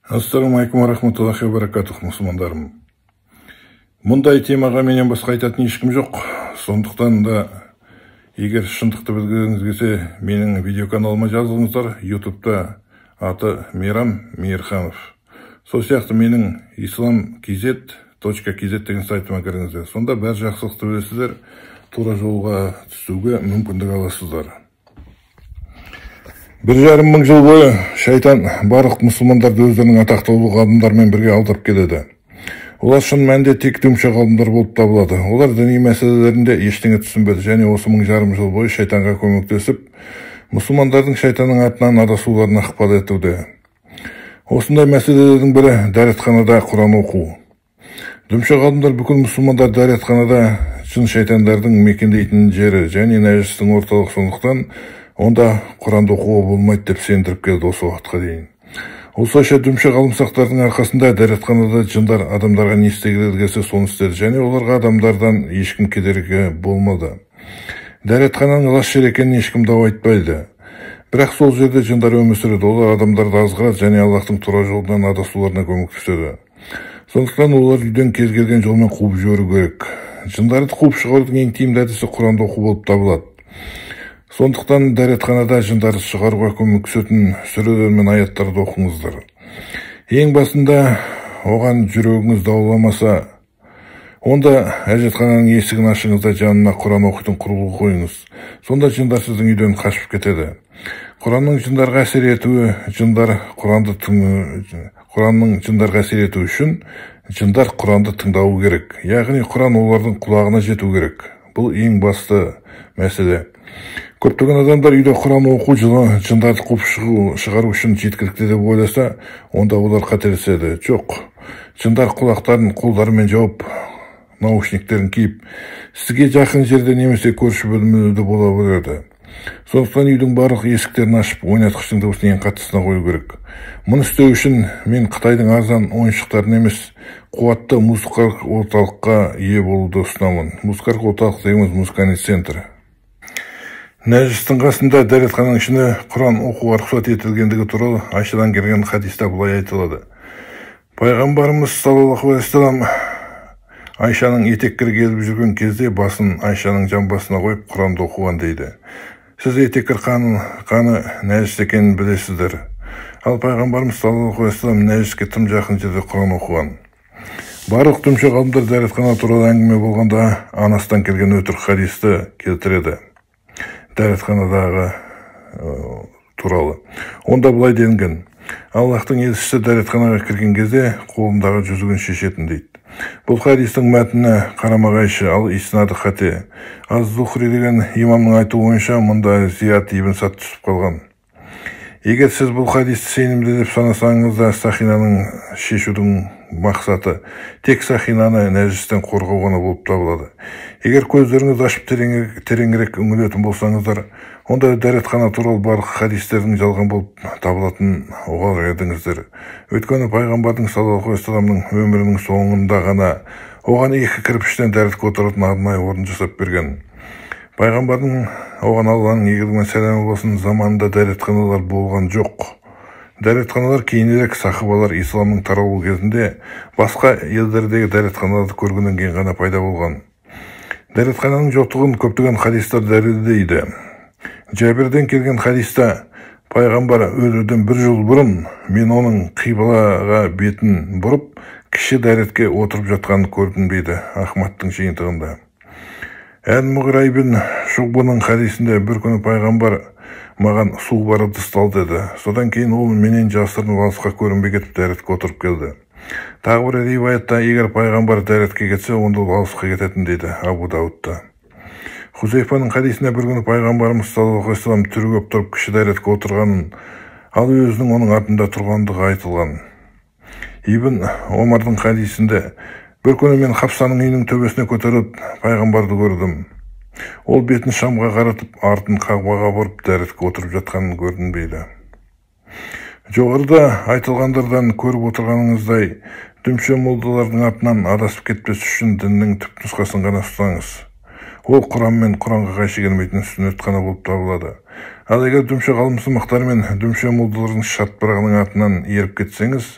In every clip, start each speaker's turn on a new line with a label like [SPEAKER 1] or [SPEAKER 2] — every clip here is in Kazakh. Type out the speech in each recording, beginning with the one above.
[SPEAKER 1] Ассаламу рахматуллахи ва баракатух, мұсылмандарым. Мұндай темаға менен басқа айтатын ешкім жоқ. Сондықтан да, егер шындықты білгіңіз келсе, менің видеоканалыма жазылыңыздар. Ютубта аты Мейрам Мейірханов. Сол сияқты менің islam.kz деген сайтыма кіріңіздер. Сонда бәр жақсылықты білесіздер, тура жолға түсуге мүмкіндік аласыздар. 1,5 мың жыл бойы шайтан барлық мұсылмандарды өздерінің атақты ұлы ғалымдармен бірге алдап келеді. Олар шын мәнінде тек дүмше ғалымдар болып табылады. Олар діни мәселелерінде ештеңе түсінбеді және осы 1,5 жыл бойы шайтанға көмектесіп, мұсылмандардың шайтанның атынан адасуларына ықпал етуде. Осындай мәселелердің бірі дәретханада Құран оқу. Дүмше ғалымдар бүкіл мұсылмандар дәретханада жын шайтандардың мекендейтін жері және нәжістің орталық, сондықтан онда Құранды оқуға болмайды деп сендіріп келді осы уақытқа дейін. Осылайша дүмше ғалымсақтардың арқасында дәретханада жындар адамдарға не істегілері келсе соны істеді және оларға адамдардан ешкім кедергі болмады. Дәретхананың лас жер екенін ешкім дау айтпайды. Бірақ сол жерде жындар өмір сүреді, олар адамдарды азғырады және Аллахтың тура жолынан адасуларына көмектеседі. Сондықтан олар үйден кез келген жолмен қуып жіберу керек. Жындарды қуып шығарудың ең тиімді әдісі Құранды оқу болып табылады. Сондықтан дәретханада жындарды шығаруға көмектесетін сүрелер мен аяттарды оқыңыздар. Ең басында оған жүрегіңіз дауаламаса, онда әжетхананың есігін ашыңыз да жанына Құран оқитын құрылғы қойыңыз. Сонда жындар сіздің үйден қашып кетеді. Құранның жындарға әсер етуі, Құранның жындарға әсер ету үшін жындар Құранды тыңдауы керек. Яғни Құран олардың құлағына жету керек. Бұл ең басты мәселе. Көптеген адамдар үйде Құран оқу жындарды қуып шығару үшін жеткілікті деп ойласа, онда олар қателеседі. Жоқ, жындар құлақтарын қолдарымен жауып, наушниктерін киіп, сізге жақын жерде немесе көрші бөлмеде бола береді. Сондықтан үйдің барлық есіктерін ашып, ойнатқыштың дауысын ең қаттысына қою керек. Мұны істеу үшін мен Қытайдың арзан ойыншықтарын емес, қуатты музыкалық орталыққа ие болуды ұсынамын. Музыкалық орталық дегеніміз музыкальный центр. Нәжістің қасында дәретхананың ішіне Құран оқуға рұқсат етілгендігі туралы Айшадан келген хадиста былай айтылады. Пайғамбарымыз саллаллаху алейхи вассалам Айшаның етеккір келіп жүрген кезде басын Айшаның жамбасына қойып Құранды оқыған дейді. Сіз етеккір қаны нәжіс екенін білесіздер. Ал пайғамбарымыз саллаллаху алейхи вассалам нәжіске тым жақын жерде Құран оқыған. Барлық дүмше ғалымдар дәретхана туралы әңгіме болғанда анасынан келген өтірік хадисті келтіреді. Дәретханадағы туралы. Онда былай делінген: Аллахтың елшісі дәретханаға кірген кезде қолындағы жүзігін шешетін дейді. Бұл хадистің мәтіні қарама-қайшы, ал иснады қате. Az-Zuhri деген имамның айтуы бойынша мұнда Зият ибн Сад түсіп қалған. Егер сіз бұл хадисті сенімді деп санасаңыз да, сахинаның шешудің мақсаты тек сахинаны нәжістен қорғау ғана болып табылады. Егер көздеріңіз ашып тереңірек үңілетін болсаңыздар, онда дәретхана туралы барлық хадистердің жалған болып табылатын оғар едіңіздер. Өйткені пайғамбардың саллаллаху алейхи вассаламның өмірінің соңында ғана оған 2 кірпіштен дәретке отыратын арнайы орын жасап берген. Пайғамбардың оған Алланың игілігі мен сәлемі болсын заманында дәретханалар болған жоқ. Дәретханалар кейінірек сахабалар исламның таралу кезінде басқа елдердегі дәретханаларды көргеннен кейін ғана пайда болған. Дәретхананың жоқтығын көптеген хадистер дәлелдейді. Жәбірден келген хадиста пайғамбар өлуден 1 жыл бұрын мен оның қиблаға бетін бұрып кіші дәретке отырып жатқанын көрдім дейді Ахмадтың жиынтығында. Әл-Мұғира ибн Шуғбаның хадисінде бір күні пайғамбар маған су бар ыдысты ал деді. Содан кейін ол менен жасырынып алысқа көрінбей кетіп дәретке отырып келді. Тағы бір риwаятта егер пайғамбар дәретке кетсе, онда ол алысқа кететін дейді Абу Даудта. Хузайфаның хадисінде бір күні пайғамбарымыз саллаллаху алейхи вассалам түрегеп тұрып кіші дәретке отырғанын, ал өзінің оның артында тұрғандығы айтылған. Ибн Омардың хадисінде бір күні мен Хапсаның үйінің төбесіне көтеріліп пайғамбарды көрдім. Ол бетін Шамға қаратып, артын Қағбаға бұрып дәретке отырып жатқанын көрдім дейді. Жоғарыда айтылғандардан көріп отырғаныңыздай, дүмше молдалардың артынан адасып кетпес үшін діннің түпнұсқасын ғана ұстаңыз. Ол Құран мен Құранға қайшы келмейтін сүннет қана болып табылады. Ал егер дүмше ғалымсымақтар мен дүмше молдалардың шатпырағының артынан еріп кетсеңіз,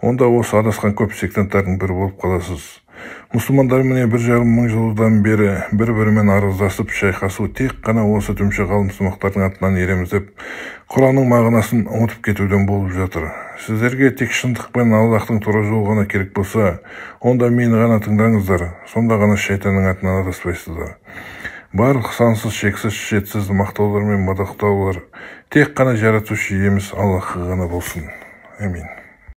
[SPEAKER 1] онда осы адасқан көп сектанттардың бірі болып қаласыз. Мұсылмандар міне 1,5 мың жылдан бері бір-бірімен арыздасып шайқасу тек қана осы дүмше ғалымсымақтардың атынан ереміз деп Құранның мағынасын ұмытып кетуден болып жатыр. Сіздерге тек шындық пен Аллахтың тура жолы ғана керек болса, онда мені ғана тыңдаңыздар, сонда ғана шайтанның атынан адаспайсыздар. Барлық сансыз, шексіз, шетсіз мақтаулар мен мадақтаулар тек қана жаратушы иеміз Аллахқа ғана болсын. Амин.